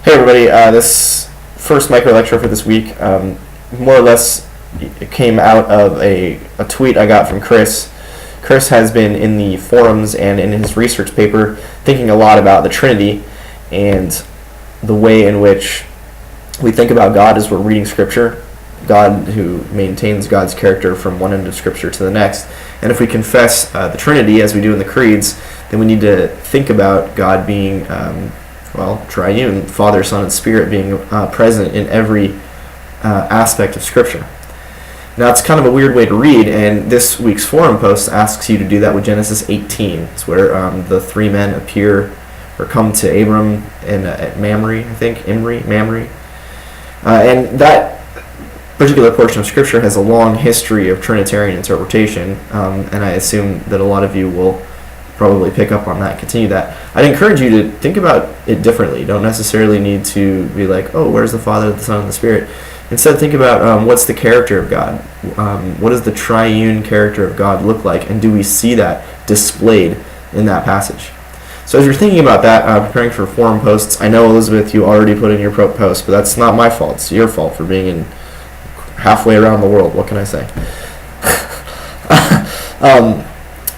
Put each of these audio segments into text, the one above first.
Hey everybody, this first micro lecture for this week more or less it came out of a tweet I got from Chris. Chris has been in the forums and in his research paper thinking a lot about the Trinity and the way in which we think about God as we're reading Scripture, God who maintains God's character from one end of Scripture to the next. And if we confess the Trinity as we do in the creeds, then we need to think about God being triune, Father, Son, and Spirit being present in every aspect of Scripture. Now, it's kind of a weird way to read, and this week's forum post asks you to do that with Genesis 18. It's where the three men appear or come to Abram at Mamre, I think, Mamre. And that particular portion of Scripture has a long history of Trinitarian interpretation, and I assume that a lot of you will probably pick up on that and continue that. I'd encourage you to think about it differently. You don't necessarily need to be like, oh, where's the Father, the Son, and the Spirit? Instead, think about what's the character of God? What does the triune character of God look like? And do we see that displayed in that passage? So as you're thinking about that, preparing for forum posts, I know, Elizabeth, you already put in your post, but that's not my fault. It's your fault for being in halfway around the world. What can I say?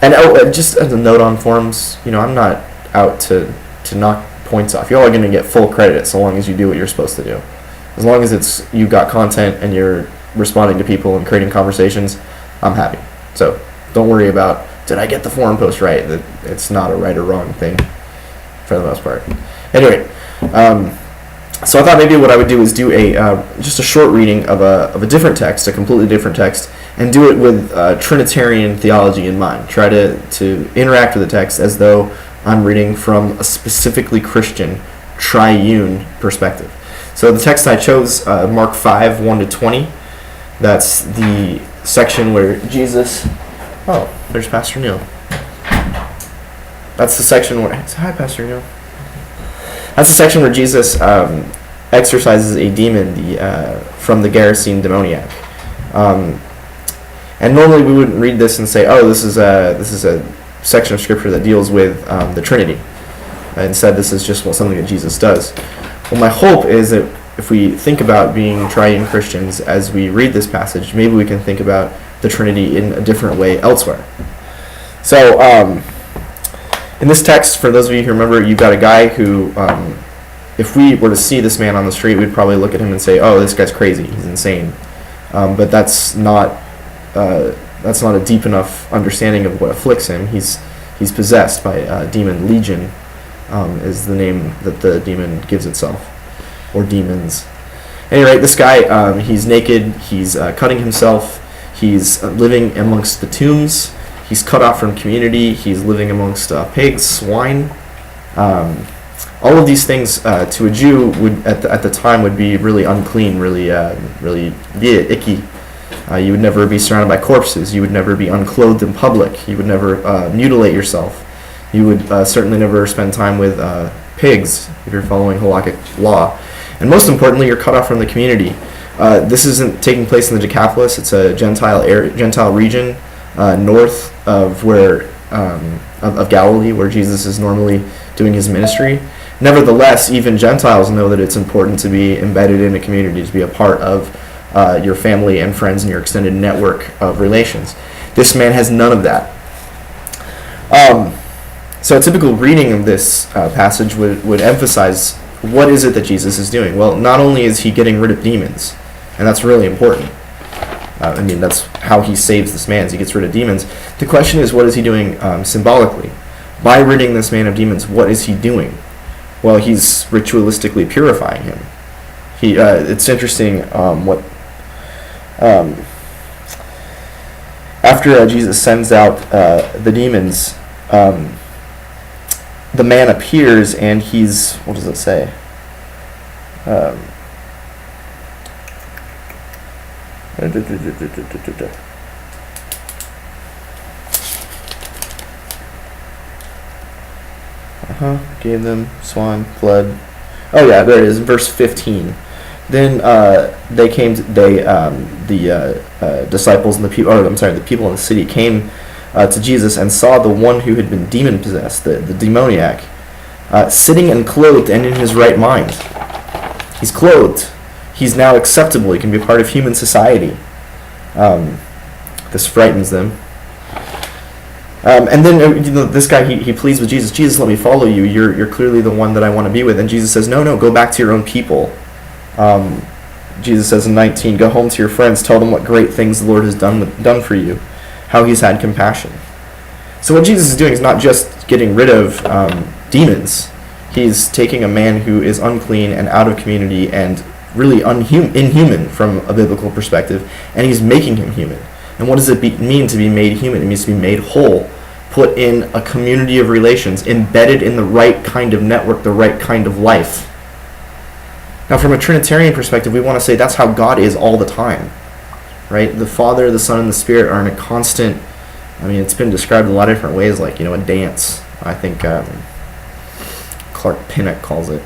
And just as a note on forums, I'm not out to knock points off. You're all going to get full credit so long as you do what you're supposed to do. As long as you got content and you're responding to people and creating conversations, I'm happy. So don't worry about, did I get the forum post right? It's not a right or wrong thing for the most part. Anyway, so I thought maybe what I would do is do just a short reading of a different text, a completely different text, and do it with Trinitarian theology in mind. Try to interact with the text as though I'm reading from a specifically Christian triune perspective. So the text I chose, Mark 5, 1-20. That's the section where Jesus... Oh, there's Pastor Neil. That's the section where... Hi, Pastor Neil. That's the section where Jesus exorcises a demon from the Gerasene demoniac. And normally we wouldn't read this and say, oh, this is a section of Scripture that deals with the Trinity. Instead, this is just something that Jesus does. Well, my hope is that if we think about being triune Christians as we read this passage, maybe we can think about the Trinity in a different way elsewhere. So, in this text, for those of you who remember, you've got a guy who, if we were to see this man on the street, we'd probably look at him and say, oh, this guy's crazy, he's insane. But that's not a deep enough understanding of what afflicts him. He's possessed by a demon. Legion is the name that the demon gives itself, or demons. Anyway, this guy, he's naked, he's cutting himself, he's living amongst the tombs, he's cut off from community, he's living amongst pigs, swine. All of these things to a Jew would at the time would be really unclean, really icky. You would never be surrounded by corpses. You would never be unclothed in public. You would never mutilate yourself. You would certainly never spend time with pigs if you're following halakhic law. And most importantly, you're cut off from the community. This isn't taking place in the Decapolis. It's a Gentile region north of of Galilee, where Jesus is normally doing his ministry. Nevertheless, even Gentiles know that it's important to be embedded in a community, to be a part of your family and friends and your extended network of relations. This man has none of that. So a typical reading of this passage would emphasize, what is it that Jesus is doing? Well, not only is he getting rid of demons, and that's really important. That's how he saves this man, is he gets rid of demons. The question is, what is he doing symbolically? By ridding this man of demons, what is he doing? Well, he's ritualistically purifying him. It's interesting after Jesus sends out the demons, the man appears and he's, what does it say? Gave them swine, blood. Oh yeah, there it is, verse 15. Then the disciples and the people in the city came to Jesus and saw the one who had been demon-possessed, the demoniac, sitting and clothed and in his right mind. He's clothed. He's now acceptable. He can be a part of human society. This frightens them. And then this guy, he pleads with Jesus. Jesus, let me follow you. You're clearly the one that I want to be with. And Jesus says, no, go back to your own people. Jesus says in 19, go home to your friends. Tell them what great things the Lord has done for you, how he's had compassion. So what Jesus is doing is not just getting rid of demons. He's taking a man who is unclean and out of community and really inhuman from a biblical perspective, and he's making him human. And what does it mean to be made human? It means to be made whole, put in a community of relations, embedded in the right kind of network, the right kind of life. Now, from a Trinitarian perspective, we want to say that's how God is all the time, right? The Father, the Son, and the Spirit are in a constant, it's been described in a lot of different ways, like, a dance. I think Clark Pinnock calls it,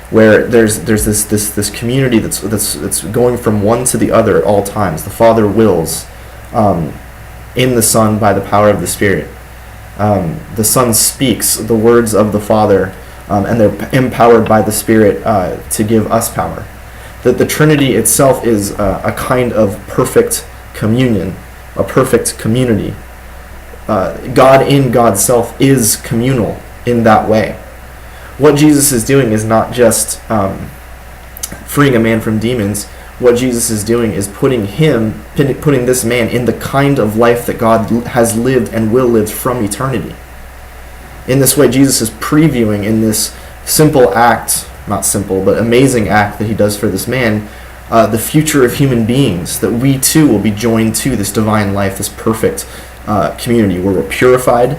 where there's this community that's going from one to the other at all times. The Father wills in the Son by the power of the Spirit. The Son speaks the words of the Father, and they're empowered by the Spirit to give us power. That the Trinity itself is a kind of perfect communion, a perfect community. God in God's self is communal in that way. What Jesus is doing is not just freeing a man from demons. What Jesus is doing is putting this man in the kind of life that God has lived and will live from eternity. In this way, Jesus is previewing in this simple act, not simple, but amazing act that he does for this man, the future of human beings, that we too will be joined to this divine life, this perfect community where we're purified,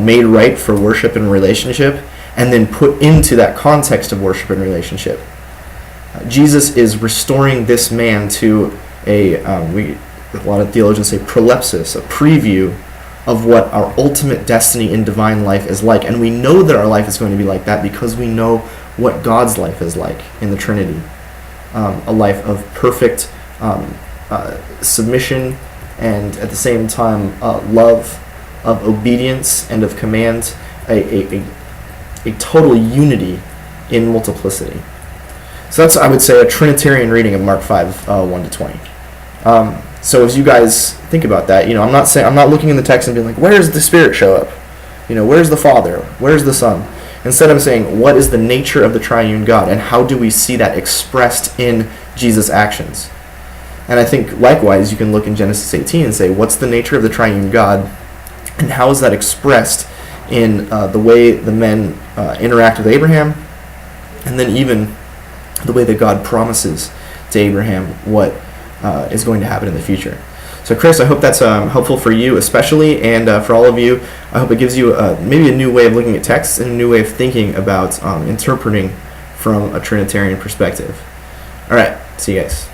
made right for worship and relationship, and then put into that context of worship and relationship. Jesus is restoring this man to a lot of theologians say prolepsis, a preview of what our ultimate destiny in divine life is like. And we know that our life is going to be like that because we know what God's life is like in the Trinity. A life of perfect submission and at the same time love, of obedience and of command, a total unity in multiplicity. So that's, I would say, a Trinitarian reading of Mark 5, 1 to 20. So as you guys think about that, I'm not looking in the text and being like, where does the Spirit show up? Where's the Father? Where's the Son? Instead, I'm saying, what is the nature of the triune God, and how do we see that expressed in Jesus' actions? And I think, likewise, you can look in Genesis 18 and say, what's the nature of the triune God, and how is that expressed in the way the men interact with Abraham, and then even the way that God promises to Abraham what is going to happen in the future. So Chris, I hope that's helpful for you especially, and for all of you, I hope it gives you maybe a new way of looking at texts and a new way of thinking about interpreting from a Trinitarian perspective. All right, see you guys.